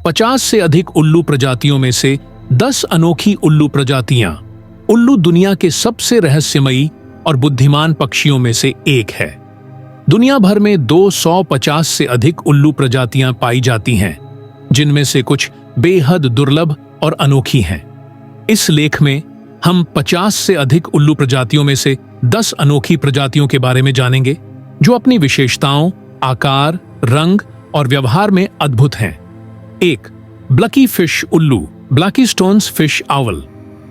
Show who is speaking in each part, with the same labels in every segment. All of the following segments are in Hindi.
Speaker 1: 50 से अधिक उल्लू प्रजातियों में से 10 अनोखी उल्लू प्रजातियां। उल्लू दुनिया के सबसे रहस्यमयी और बुद्धिमान पक्षियों में से एक है। दुनिया भर में 250 से अधिक उल्लू प्रजातियां पाई जाती हैं, जिनमें से कुछ बेहद दुर्लभ और अनोखी हैं। इस लेख में हम 50 से अधिक उल्लू प्रजातियों में से 10 अनोखी प्रजातियों के बारे में जानेंगे, जो अपनी विशेषताओं, आकार, रंग और व्यवहार में अद्भुत हैं। 1. ब्लकी फिश उल्लू, ब्लैकीस्टोन्स फिश आउल।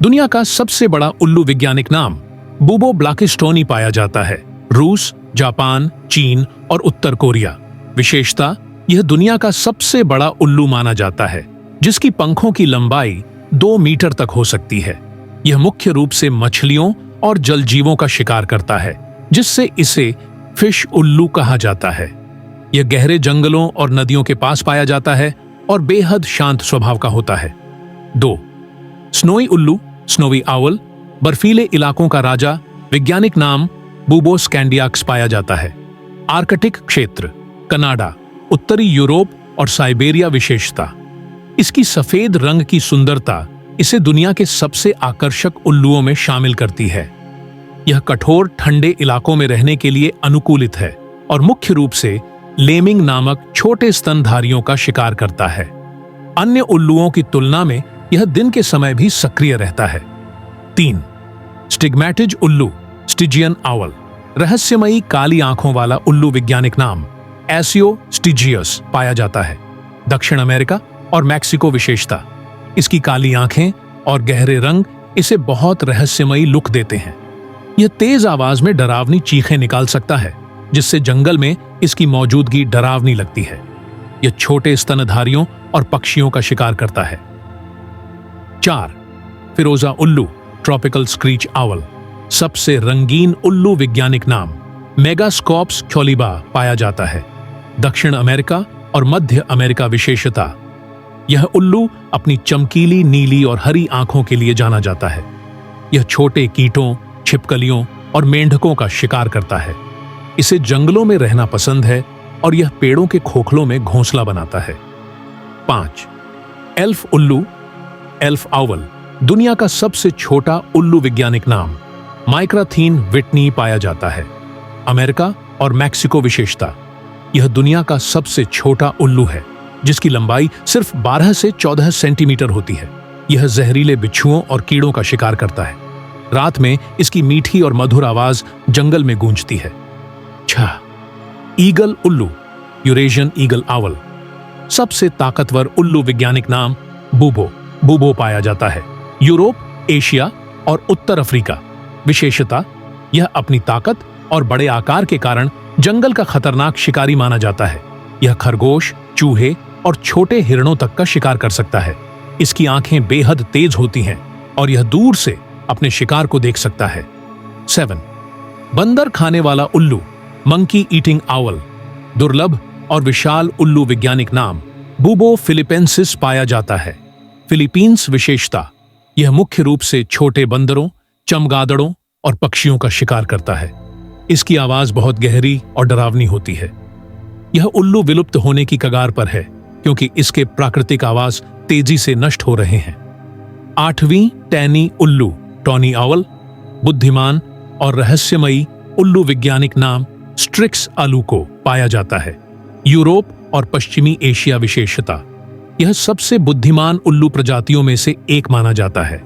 Speaker 1: दुनिया का सबसे बड़ा उल्लू वैज्ञानिक नाम बुबो ब्लैकीस्टोनी पाया जाता है। रूस, जापान, चीन और उत्तर कोरिया। विशेषता, यह दुनिया का सबसे बड़ा उल्लू माना जाता है, जिसकी पंखों की लंबाई 2 मीटर तक हो सकती है। यह मुख्य रूप से मछलियों और जलजीवों का शिकार करता है, जिससे इसे फिश उल्लू कहा जाता है। यह गहरे जंगलों और नदियों के पास पाया जाता है और बेहद शांत स्वभाव का होता है। 2. स्नोई उल्लू, स्नोवी आउल, बर्फीले इलाकों का राजा। वैज्ञानिक नाम बुबो स्कैंडियाक्स पाया जाता है। आर्कटिक क्षेत्र, कनाडा, उत्तरी यूरोप और साइबेरिया। विशेषता, इसकी सफेद रंग की सुंदरता इसे दुनिया के सबसे आकर्षक उल्लुओं में शामिल करती है। यह कठोर ठंडे इलाकों में रहने के लिए अनुकूलित है और मुख्य रूप से लेमिंग नामक छोटे स्तनधारियों का शिकार करता है। अन्य उल्लुओं की तुलना में यह दिन के समय भी सक्रिय रहता है। 3. स्टिग्मैटिज उल्लू, स्टिजियन आउल। रहस्यमयी काली आंखों वाला उल्लू वैज्ञानिक नाम एसियो स्टिजियस पाया जाता है। दक्षिण अमेरिका और मैक्सिको। विशेषता, इसकी काली आंखें और गहरे रंग इसे बहुत रहस्यमयी लुक देते हैं। यह तेज आवाज में डरावनी चीखें निकाल सकता है, जिससे जंगल में इसकी मौजूदगी डरावनी लगती है। यह छोटे स्तनधारियों और पक्षियों का शिकार करता है। 4. फिरोजा उल्लू, ट्रॉपिकल स्क्रीच आउल। सबसे रंगीन उल्लू वैज्ञानिक नाम मेगास्कोप्स क्योलिबा पाया जाता है। दक्षिण अमेरिका और मध्य अमेरिका। विशेषता, यह उल्लू अपनी चमकीली नीली और हरी आंखों के लिए जाना जाता है। यह छोटे कीटों, छिपकलियों और मेंढकों का शिकार करता है। इसे जंगलों में रहना पसंद है और यह पेड़ों के खोखलों में घोंसला बनाता है। 5. एल्फ उल्लू, एल्फ आउल। दुनिया का सबसे छोटा उल्लू वैज्ञानिक नाम माइक्राथीन विटनी पाया जाता है। अमेरिका और मैक्सिको। विशेषता, यह दुनिया का सबसे छोटा उल्लू है, जिसकी लंबाई सिर्फ 12 से 14 सेंटीमीटर होती है। यह जहरीले बिच्छुओं और कीड़ों का शिकार करता है। रात में इसकी मीठी और मधुर आवाज जंगल में गूंजती है। 6. ईगल उल्लू, यूरेशियन ईगल आउल। सबसे ताकतवर उल्लू वैज्ञानिक नाम बुबो पाया जाता है। यूरोप, एशिया और उत्तर अफ्रीका। विशेषता, यह अपनी ताकत और बड़े आकार के कारण जंगल का खतरनाक शिकारी माना जाता है। यह खरगोश, चूहे और छोटे हिरणों तक का शिकार कर सकता है। इसकी आंखें बेहद तेज होती हैं और यह दूर से अपने शिकार को देख सकता है। 7. बंदर खाने वाला उल्लू, मंकी ईटिंग आउल। दुर्लभ और विशाल उल्लू वैज्ञानिक नाम बुबो फिलिपेंसिस पाया जाता है। फिलीपींस। विशेषता, यह मुख्य रूप से छोटे बंदरों, चमगादड़ों और पक्षियों का शिकार करता है। इसकी आवाज बहुत गहरी और डरावनी होती है। यह उल्लू विलुप्त होने की कगार पर है, क्योंकि इसके प्राकृतिक आवाज तेजी से नष्ट हो रहे हैं। 8वीं टैनी उल्लू, टॉनी आउल। बुद्धिमान और रहस्यमयी उल्लू वैज्ञानिक नाम स्ट्रिक्स आलूको पाया जाता है। यूरोप और पश्चिमी एशिया। विशेषता, यह सबसे बुद्धिमान उल्लू प्रजातियों में से एक माना जाता है।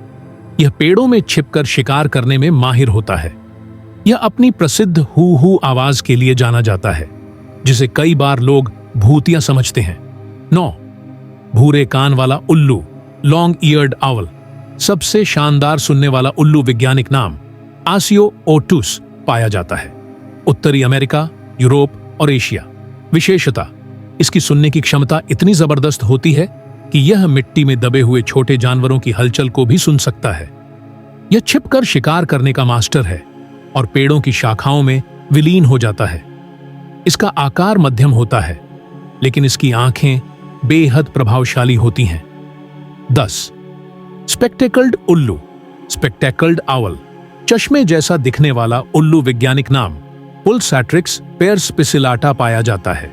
Speaker 1: यह पेड़ों में छिपकर शिकार करने में माहिर होता है। यह अपनी प्रसिद्ध हू आवाज के लिए जाना जाता है, जिसे कई बार लोग भूतिया समझते हैं। 9. भूरे कान वाला उल्लू, लॉन्ग ईयर्ड आउल। सबसे शानदार सुनने वाला उल्लू वैज्ञानिक नाम आसियो ओटुस पाया जाता है। उत्तरी अमेरिका, यूरोप और एशिया। विशेषता, इसकी सुनने की क्षमता इतनी जबरदस्त होती है कि यह मिट्टी में दबे हुए छोटे जानवरों की हलचल को भी सुन सकता है। यह छिपकर शिकार करने का मास्टर है और पेड़ों की शाखाओं में विलीन हो जाता है। इसका आकार मध्यम होता है, लेकिन इसकी आंखें बेहद प्रभावशाली होती हैं। 10. स्पेक्टेकल्ड उल्लू, स्पेक्टेकल्ड आउल। चश्मे जैसा दिखने वाला उल्लू वैज्ञानिक नाम पुलसैट्रिक्स पेयर्सपिसिलाटा पाया जाता है।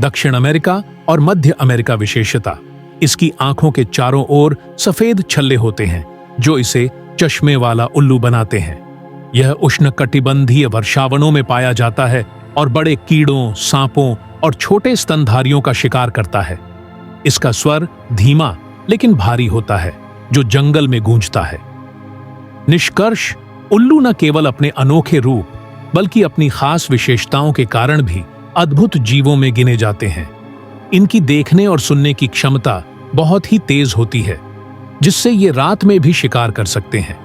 Speaker 1: दक्षिण अमेरिका और मध्य अमेरिका। विशेषता, इसकी आंखों के चारों ओर सफेद छल्ले होते हैं जो इसे चश्मे वाला उल्लू बनाते हैं। यह उष्णकटिबंधीय वर्षावनों में पाया जाता है और बड़े कीड़ों, सांपों और छोटे स्तनधारियों का शिकार करता है। इसका स्वर धीमा लेकिन भारी होता है जो जंगल में गूंजता है। निष्कर्ष, उल्लू न केवल अपने अनोखे रूप बल्कि अपनी खास विशेषताओं के कारण भी अद्भुत जीवों में गिने जाते हैं। इनकी देखने और सुनने की क्षमता बहुत ही तेज होती है, जिससे ये रात में भी शिकार कर सकते हैं।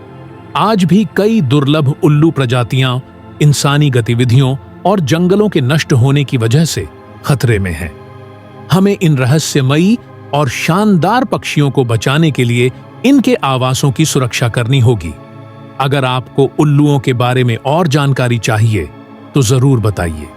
Speaker 1: आज भी कई दुर्लभ उल्लू प्रजातियां इंसानी गतिविधियों और जंगलों के नष्ट होने की वजह से खतरे में हैं। हमें इन रहस्यमयी और शानदार पक्षियों को बचाने के लिए इनके आवासों की सुरक्षा करनी होगी। अगर आपको उल्लुओं के बारे में और जानकारी चाहिए तो जरूर बताइए।